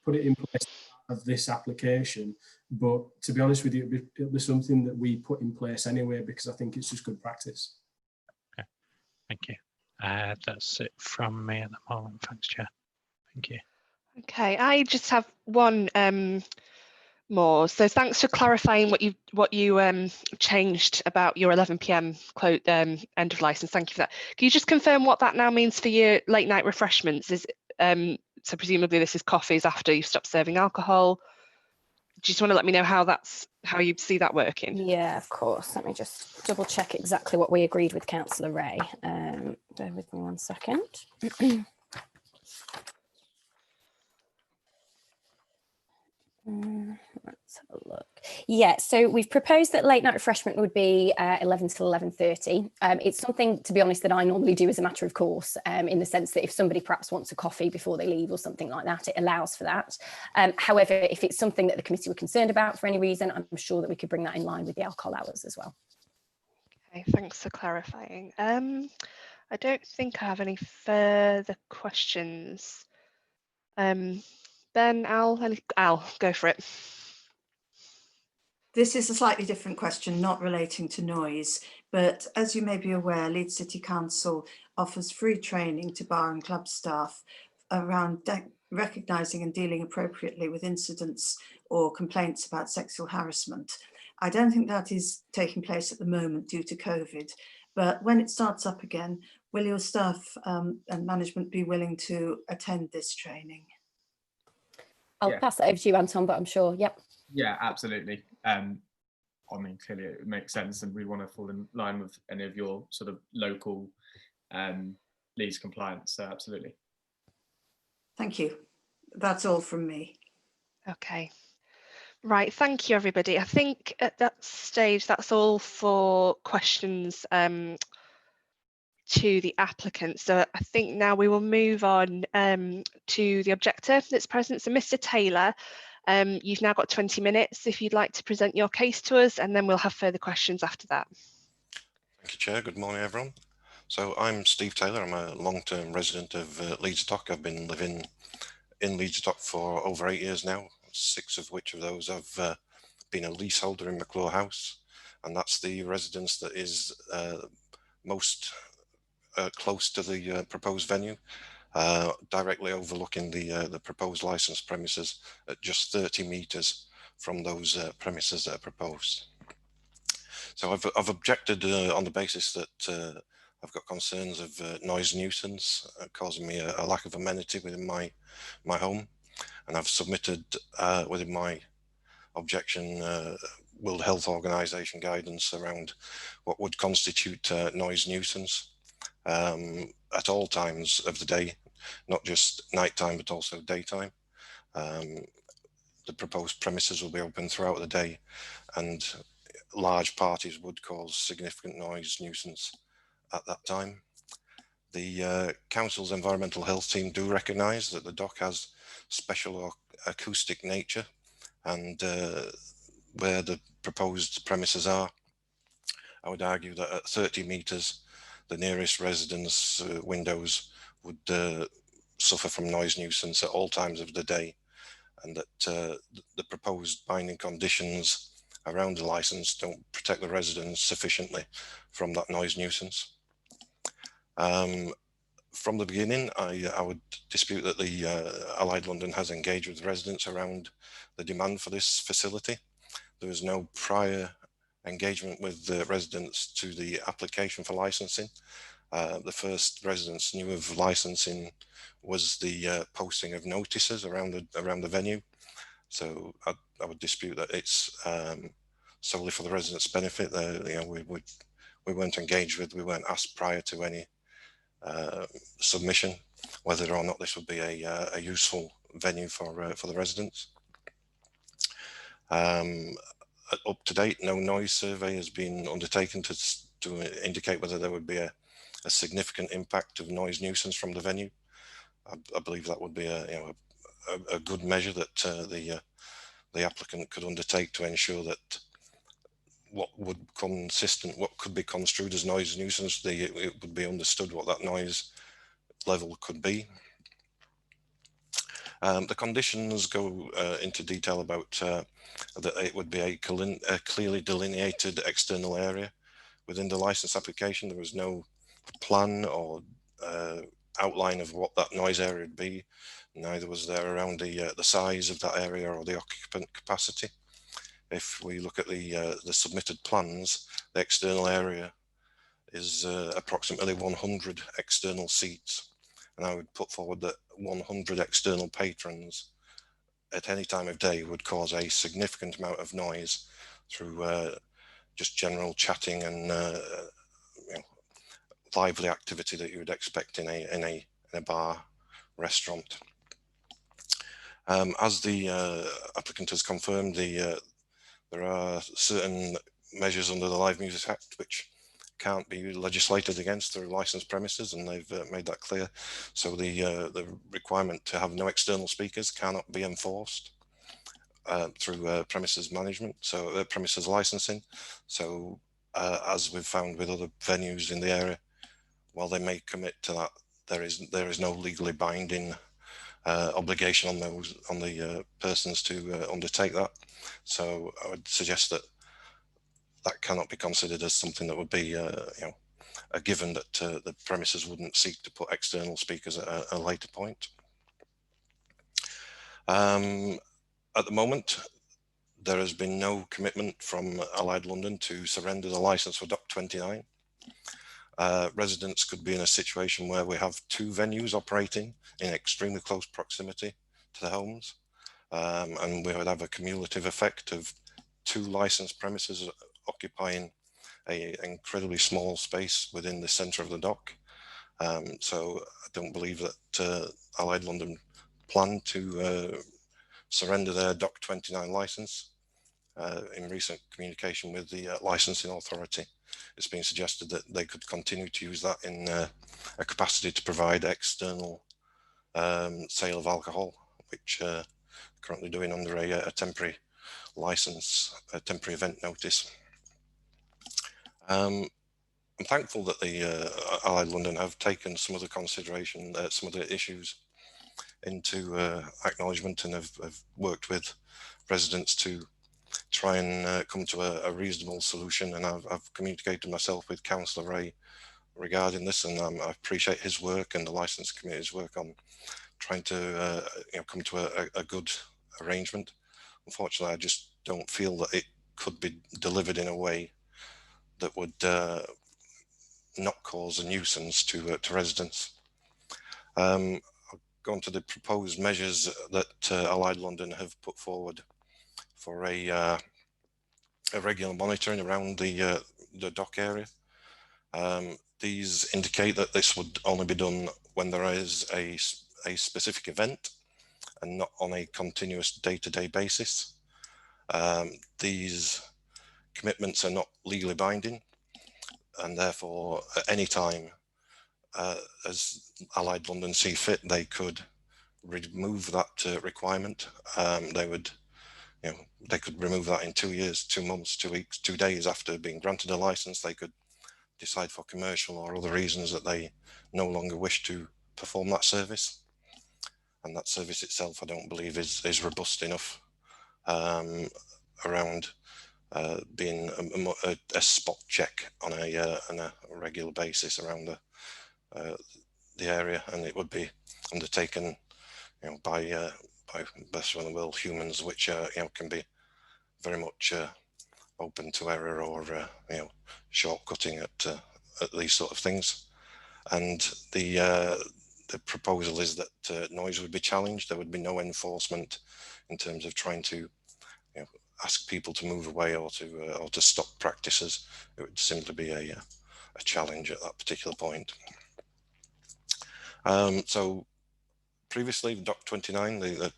put it in place of this application, but to be honest with you, it'll be something that we put in place anyway, because I think it's just good practice. Okay, thank you. That's it from me at the moment. Thanks, Chair. Thank you. Okay, I just have one more. So thanks for clarifying what you changed about your 11 p.m. end of license. Thank you for that. Can you just confirm what that now means for your late night refreshments? Is so presumably this is coffees after you've stopped serving alcohol. Do you just want to let me know how you see that working? Yeah, of course. Let me just double check exactly what we agreed with Councillor Ray. Bear with me 1 second. Let's have a look. Yeah, so we've proposed that late night refreshment would be 11 till 11:30. It's something, to be honest, that I normally do as a matter of course, in the sense that if somebody perhaps wants a coffee before they leave or something like that, it allows for that. However, if it's something that the committee were concerned about for any reason, I'm sure that we could bring that in line with the alcohol hours as well. Okay, thanks for clarifying. I don't think I have any further questions. Ben, Al, go for it. This is a slightly different question, not relating to noise, but as you may be aware, Leeds City Council offers free training to bar and club staff around recognising and dealing appropriately with incidents or complaints about sexual harassment. I don't think that is taking place at the moment due to COVID, but when it starts up again, will your staff and management be willing to attend this training? I'll Yeah. pass it over to you, Anton, but I'm sure, yep. Yeah, absolutely. I mean, clearly it makes sense, and we want to fall in line with any of your sort of local Leeds compliance. So absolutely. Thank you. That's all from me. Okay. Right, thank you, everybody. I think at that stage, that's all for questions to the applicant. So I think now we will move on to the objector that's present. So Mr. Taylor, you've now got 20 minutes if you'd like to present your case to us, and then we'll have further questions after that. Thank you, Chair. Good morning, everyone. So I'm Steve Taylor. I'm a long-term resident of Leeds Dock. I've been living in Leeds Dock for over 8 years now, 6 of which of those I've been a leaseholder in McClure House, and that's the residence that is most close to the proposed venue, directly overlooking the proposed licensed premises at just 30 metres from those premises that are proposed. So I've objected on the basis that I've got concerns of noise nuisance causing me a lack of amenity within my home, and I've submitted within my objection World Health Organization guidance around what would constitute noise nuisance at all times of the day, not just nighttime but also daytime. The proposed premises will be open throughout the day, and large parties would cause significant noise nuisance at that time. The council's environmental health team do recognise that the dock has special acoustic nature, and where the proposed premises are, I would argue that at 30 metres, the nearest residence windows would suffer from noise nuisance at all times of the day, and that the proposed binding conditions around the licence don't protect the residents sufficiently from that noise nuisance. From the beginning, I would dispute that the Allied London has engaged with residents around the demand for this facility. There was no prior engagement with the residents to the application for licensing. The first residents knew of licensing was the posting of notices around the venue. So I would dispute that it's solely for the residents' benefit. We weren't engaged with, we weren't asked prior to any submission whether or not this would be a useful venue for the residents. Up to date, no noise survey has been undertaken to indicate whether there would be a significant impact of noise nuisance from the venue. I believe that would be a good measure that the applicant could undertake to ensure that what could be construed as noise nuisance, it would be understood what that noise level could be. The conditions go into detail about that it would be a clearly delineated external area within the license application. There was no plan or outline of what that noise area would be. Neither was there around the size of that area or the occupant capacity. If we look at the submitted plans, the external area is approximately 100 external seats, and I would put forward that 100 external patrons at any time of day would cause a significant amount of noise through just general chatting and lively activity that you would expect in a bar, restaurant. As the applicant has confirmed, there are certain measures under the Live Music Act which can't be legislated against through licensed premises, and they've made that clear. So the requirement to have no external speakers cannot be enforced through premises management, so premises licensing. So as we've found with other venues in the area, while they may commit to that, there is no legally binding obligation on the persons to undertake that. So I would suggest that cannot be considered as something that would be a given, that the premises wouldn't seek to put external speakers at a later point. At the moment, there has been no commitment from Allied London to surrender the licence for Dock 29. Residents could be in a situation where we have 2 venues operating in extremely close proximity to the homes. and we would have a cumulative effect of 2 licensed premises occupying an incredibly small space within the centre of the dock. So I don't believe that Allied London plan to surrender their Dock 29 licence. In recent communication with the licensing authority, it's been suggested that they could continue to use that in a capacity to provide external sale of alcohol, which currently doing under a temporary license, a temporary event notice. I'm thankful that the Allied London have taken some of the consideration, some of the issues into acknowledgement, and have worked with residents to try and come to a reasonable solution. And I've communicated myself with Councillor Ray regarding this, and I appreciate his work and the licence committee's work on trying to come to a good arrangement. Unfortunately, I just don't feel that it could be delivered in a way that would not cause a nuisance to residents. I'll go on to the proposed measures that Allied London have put forward for a regular monitoring around the dock area. These indicate that this would only be done when there is a specific event and not on a continuous day-to-day basis. These commitments are not legally binding, and therefore at any time, as Allied London see fit, they could remove that requirement. They could remove that in 2 years, 2 months, 2 weeks, 2 days after being granted a license. They could decide for commercial or other reasons that they no longer wish to perform that service. And that service itself, I don't believe is robust enough around being a spot check on a regular basis around the area, and it would be undertaken by best of the will humans, which can be very much open to error or shortcutting at these sort of things. And the proposal is that noise would be challenged. There would be no enforcement in terms of trying to ask people to move away or to stop practices. It would simply be a challenge at that particular point. So previously, Dock 29, the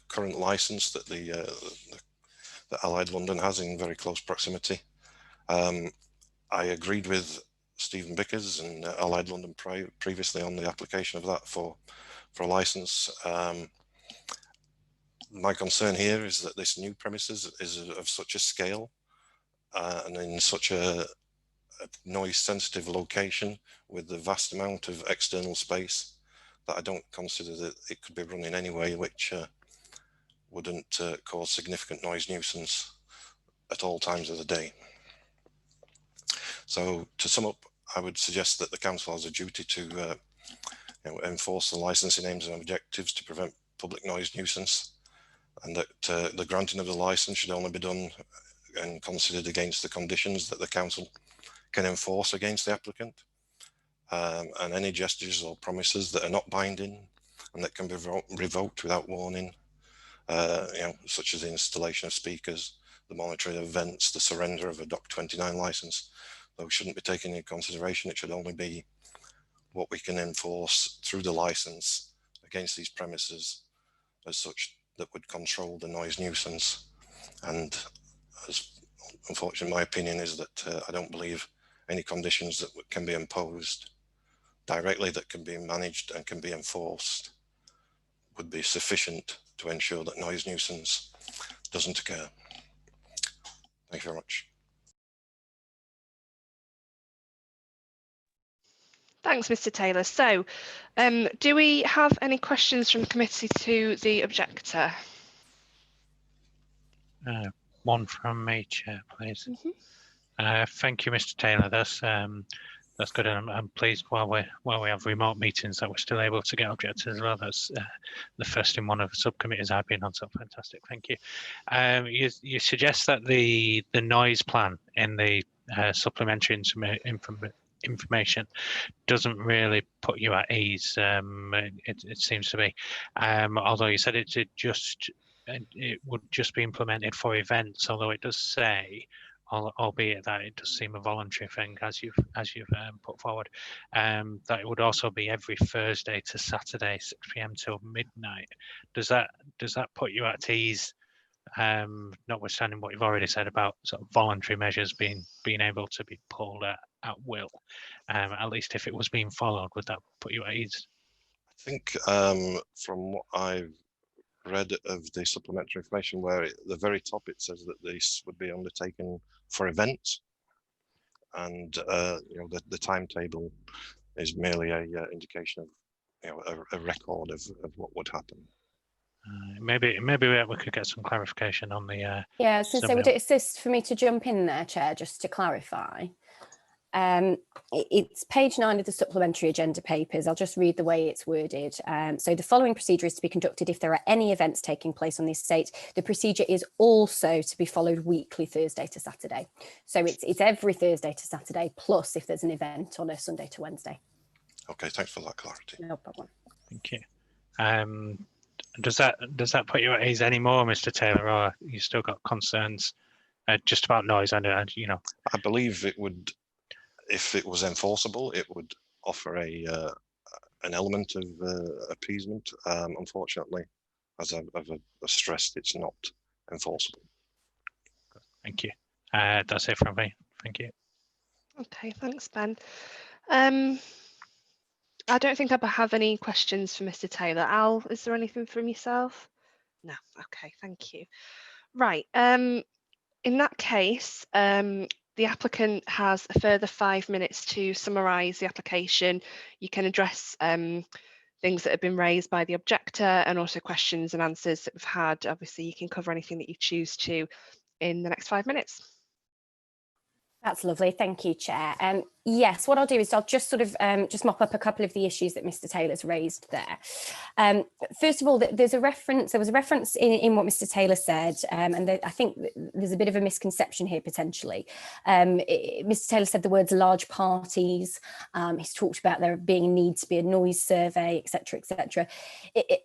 current license that that Allied London has in very close proximity, I agreed with Stephen Bickers and Allied London previously on the application of that for a license. My concern here is that this new premises is of such a scale and in such a noise sensitive location with the vast amount of external space that I don't consider that it could be run in any way which wouldn't cause significant noise nuisance at all times of the day. So to sum up, I would suggest that the council has a duty to enforce the licensing aims and objectives to prevent public noise nuisance, and that the granting of the license should only be done and considered against the conditions that the council can enforce against the applicant, and any gestures or promises that are not binding and that can be revoked without warning, such as the installation of speakers, the monitoring of events, the surrender of a Dock 29 license, those shouldn't be taken into consideration. It should only be what we can enforce through the license against these premises as such that would control the noise nuisance. And as unfortunately my opinion is that I don't believe any conditions that can be imposed directly that can be managed and can be enforced would be sufficient to ensure that noise nuisance doesn't occur. Thank you very much. Thanks, Mr. Taylor. So, do we have any questions from the committee to the objector? One from me, Chair, please. Mm-hmm. Thank you, Mr. Taylor. That's good, and I'm pleased while we have remote meetings that we're still able to get objectors as well. That's the first in one of the subcommittees I've been on, so fantastic. Thank you. You suggest that the noise plan in the supplementary information doesn't really put you at ease. It seems to be, although you said it just it would just be implemented for events, although it does say, albeit that it does seem a voluntary thing, as you've put forward, that it would also be every Thursday to Saturday, 6 p.m. till midnight. Does that put you at ease, notwithstanding what you've already said about sort of voluntary measures being able to be pulled at will? At least if it was being followed, would that put you at ease? I think from what I've read of the supplementary information, where at the very top it says that this would be undertaken for events, and the timetable is merely a indication of a record of what would happen. Maybe we could get some clarification on the. Yeah, since they would assist for me to jump in there, Chair, just to clarify. It's page 9 of the supplementary agenda papers. I'll just read the way it's worded. So the following procedure is to be conducted if there are any events taking place on the estate. The procedure is also to be followed weekly, Thursday to Saturday. So it's every Thursday to Saturday, plus if there's an event on a Sunday to Wednesday. Okay, thanks for that clarity. No problem. Thank you. Does that put you at ease anymore, Mr. Taylor, or you still got concerns just about noise? I believe it would. If it was enforceable, it would offer an element of appeasement. Unfortunately, as I've stressed, it's not enforceable. Thank you. That's it from me. Thank you. Okay, thanks, Ben. I don't think I have any questions for Mr. Taylor. Al, is there anything from yourself? No. Okay, thank you. Right. In that case, the applicant has a further 5 minutes to summarise the application. You can address things that have been raised by the objector and also questions and answers that we've had. Obviously, you can cover anything that you choose to in the next 5 minutes. That's lovely. Thank you, Chair. Yes, what I'll do is I'll just sort of just mop up a couple of the issues that Mr. Taylor's raised there. First of all, there was a reference in what Mr. Taylor said, and I think there's a bit of a misconception here potentially. Mr. Taylor said the words large parties. He's talked about there being a need to be a noise survey, etc., etc.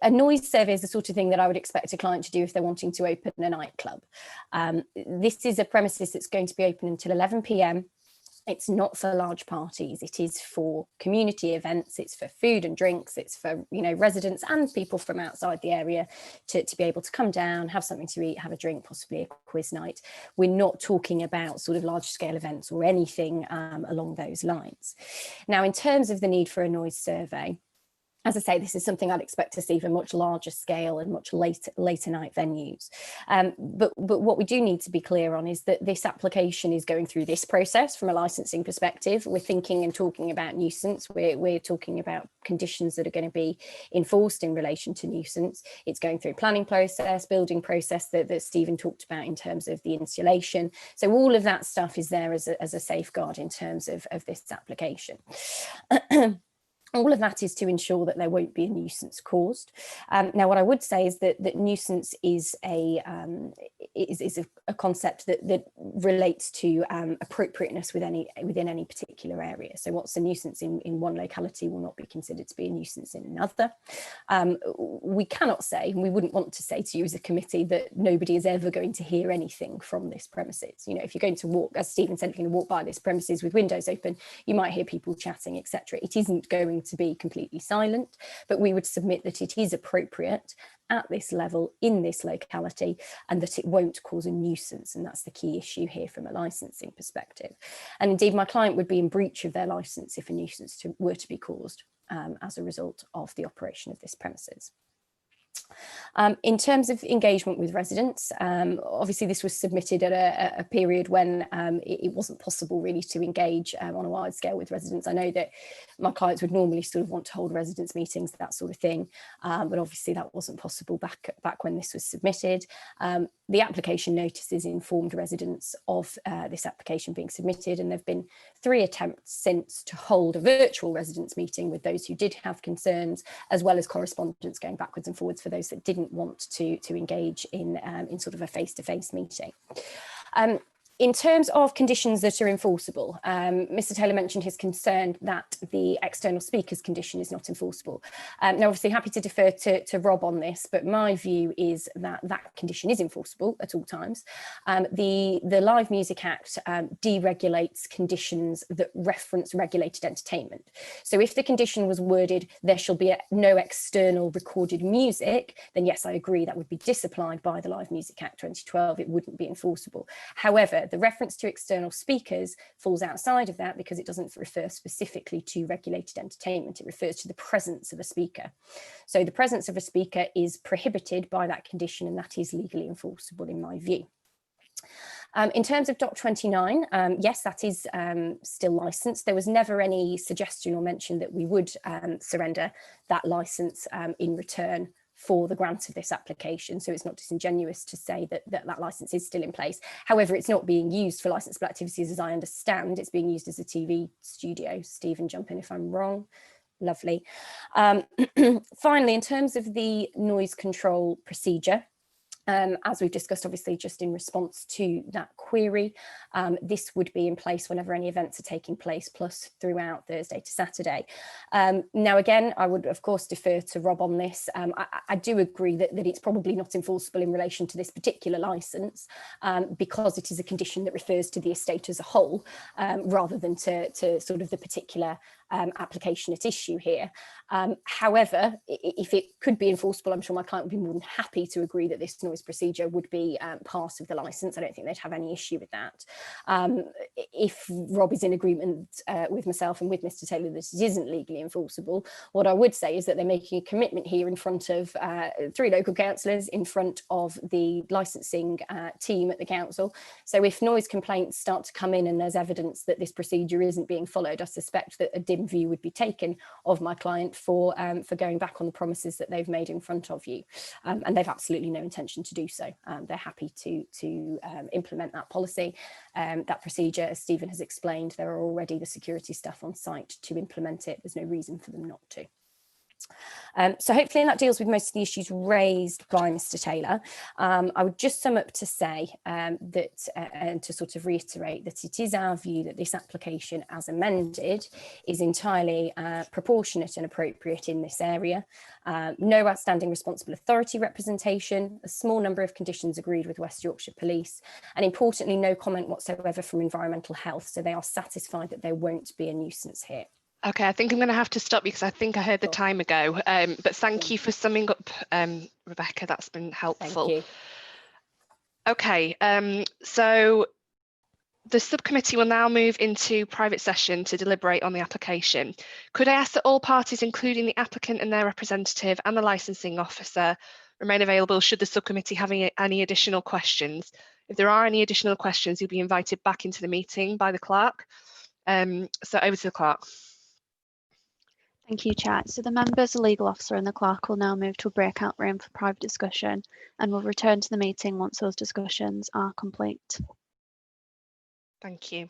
A noise survey is the sort of thing that I would expect a client to do if they're wanting to open a nightclub. This is a premises that's going to be open until 11 p.m. It's not for large parties. It is for community events. It's for food and drinks. It's for, residents and people from outside the area to be able to come down, have something to eat, have a drink, possibly a quiz night. We're not talking about sort of large scale events or anything along those lines. Now, in terms of the need for a noise survey, as I say, this is something I'd expect to see for much larger scale and much later night venues. But what we do need to be clear on is that this application is going through this process from a licensing perspective. We're thinking and talking about nuisance. We're talking about conditions that are going to be enforced in relation to nuisance. It's going through planning process, building process that Stephen talked about in terms of the insulation. So all of that stuff is there as a safeguard in terms of this application. All of that is to ensure that there won't be a nuisance caused. Now, what I would say is that nuisance is a concept that relates to appropriateness within any particular area. So what's a nuisance in one locality will not be considered to be a nuisance in another. We cannot say, and we wouldn't want to say to you as a committee, that nobody is ever going to hear anything from this premises. If you're going to walk, as Stephen said, if you're going to walk by this premises with windows open, you might hear people chatting, etc. It isn't going to be completely silent, but we would submit that it is appropriate at this level in this locality and that it won't cause a nuisance, and that's the key issue here from a licensing perspective. And indeed, my client would be in breach of their license if a nuisance were to be caused as a result of the operation of this premises. In terms of engagement with residents, obviously this was submitted at a period when it wasn't possible really to engage on a wide scale with residents. I know that my clients would normally sort of want to hold residents meetings, that sort of thing, but obviously that wasn't possible back when this was submitted. The application notices informed residents of this application being submitted, and there have been 3 attempts since to hold a virtual residents meeting with those who did have concerns, as well as correspondence going backwards and forwards for those that didn't want to engage in sort of a face-to-face meeting. In terms of conditions that are enforceable, Mr. Taylor mentioned his concern that the external speakers condition is not enforceable. Now, obviously, happy to defer to Rob on this, but my view is that that condition is enforceable at all times. The Live Music Act deregulates conditions that reference regulated entertainment. So if the condition was worded, there shall be no external recorded music, then yes, I agree that would be disapplied by the Live Music Act 2012. It wouldn't be enforceable. However, the reference to external speakers falls outside of that because it doesn't refer specifically to regulated entertainment. It refers to the presence of a speaker. So the presence of a speaker is prohibited by that condition, and that is legally enforceable in my view. In terms of Doc 29, yes, that is still licensed. There was never any suggestion or mention that we would surrender that license in return for the grant of this application. So it's not disingenuous to say that that license is still in place. However, it's not being used for licensable activities as I understand. It's being used as a TV studio. Stephen, jump in if I'm wrong. Lovely. Finally, in terms of the noise control procedure, as we've discussed, obviously, just in response to that query, this would be in place whenever any events are taking place, plus throughout Thursday to Saturday. Now, again, I would, of course, defer to Rob on this. I do agree that it's probably not enforceable in relation to this particular licence, because it is a condition that refers to the estate as a whole, rather than to sort of the particular application at issue here. However, if it could be enforceable, I'm sure my client would be more than happy to agree that this noise procedure would be part of the licence. I don't think they'd have any issue with that. If Rob is in agreement with myself and with Mr. Taylor that it isn't legally enforceable, what I would say is that they're making a commitment here in front of 3 local councillors, in front of the licensing team at the council. So if noise complaints start to come in and there's evidence that this procedure isn't being followed, I suspect that a dim view would be taken of my client for going back on the promises that they've made in front of you, and they've absolutely no intention to do so. They're happy to implement that policy, that procedure. As Stephen has explained, there are already the security staff on site to implement it. There's no reason for them not to. So hopefully that deals with most of the issues raised by Mr. Taylor. I would just sum up to say that, and to sort of reiterate, that it is our view that this application as amended is entirely proportionate and appropriate in this area. No outstanding responsible authority representation, a small number of conditions agreed with West Yorkshire Police, and importantly, no comment whatsoever from environmental health. So they are satisfied that there won't be a nuisance here. Okay, I think I'm going to have to stop you because I think I heard the timer go. But thank you for summing up, Rebecca. That's been helpful. Thank you. Okay, so the subcommittee will now move into private session to deliberate on the application. Could I ask that all parties, including the applicant and their representative and the licensing officer, remain available should the subcommittee have any additional questions? If there are any additional questions, you'll be invited back into the meeting by the clerk. So over to the clerk. Thank you, Chair. So the members, the legal officer and the clerk will now move to a breakout room for private discussion and will return to the meeting once those discussions are complete. Thank you.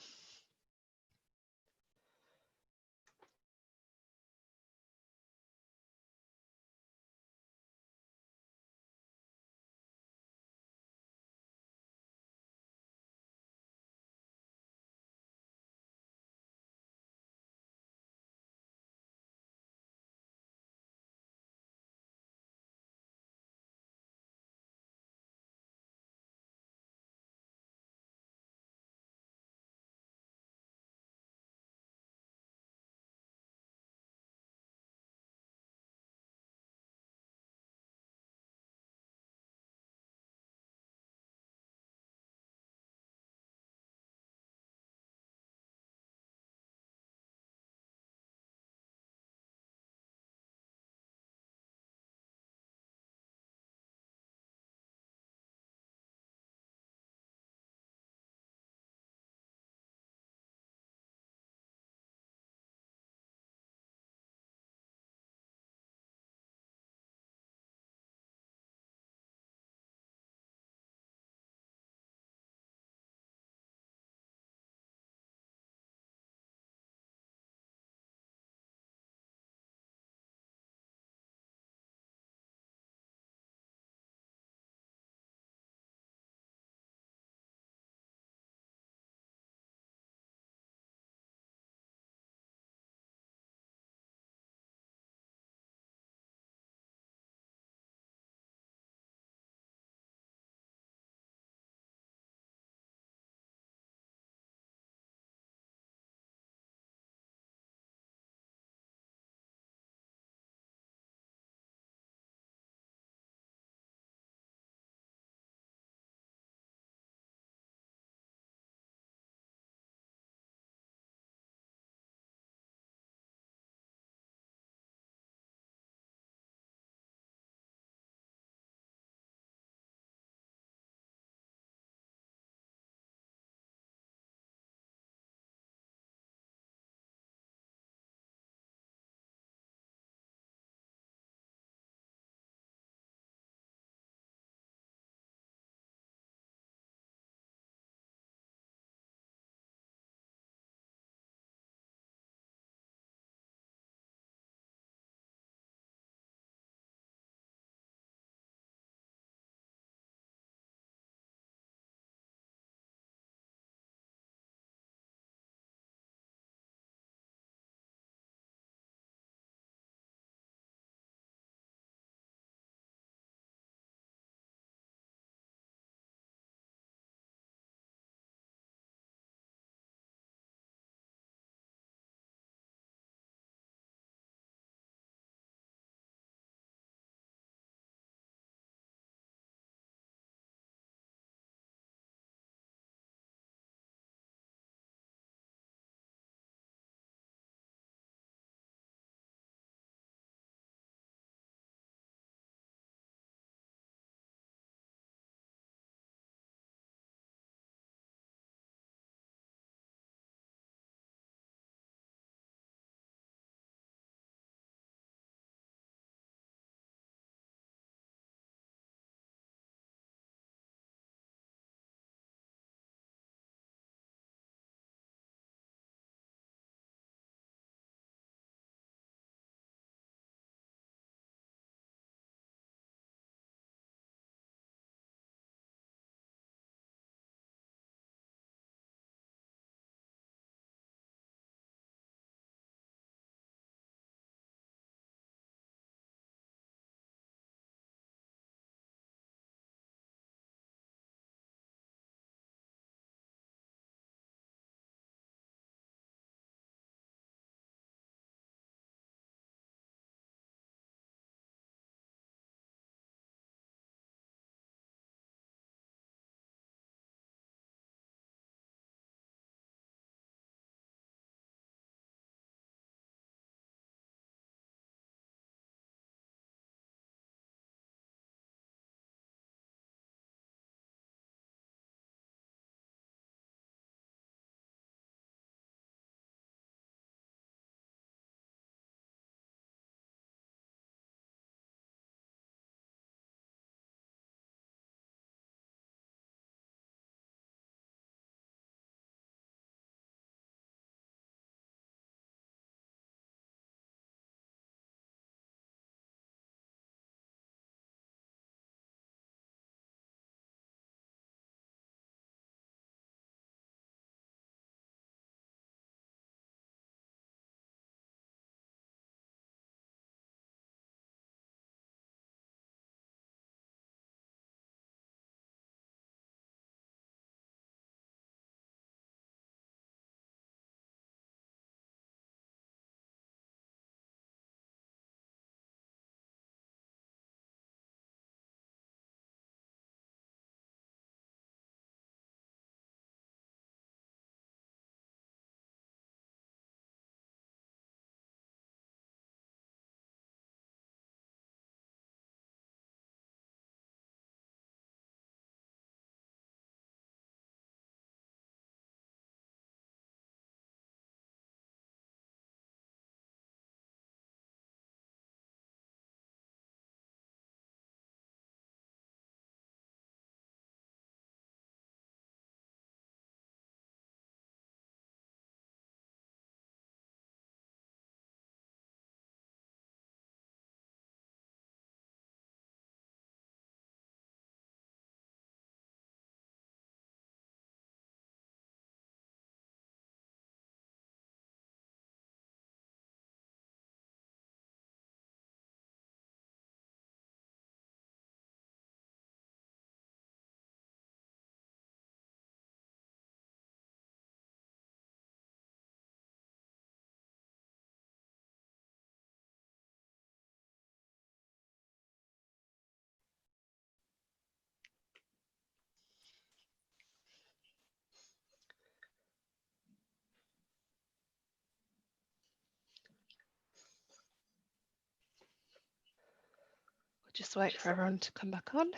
just wait for everyone to come back on.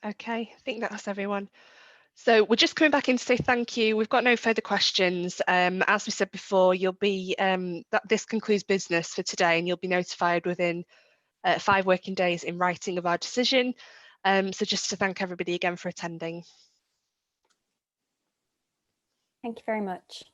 Okay, I think that's everyone. So we're just coming back in to say thank you. We've got no further questions. As we said before, you'll be this concludes business for today, and you'll be notified within 5 working days in writing of our decision. So just to thank everybody again for attending. Thank you very much.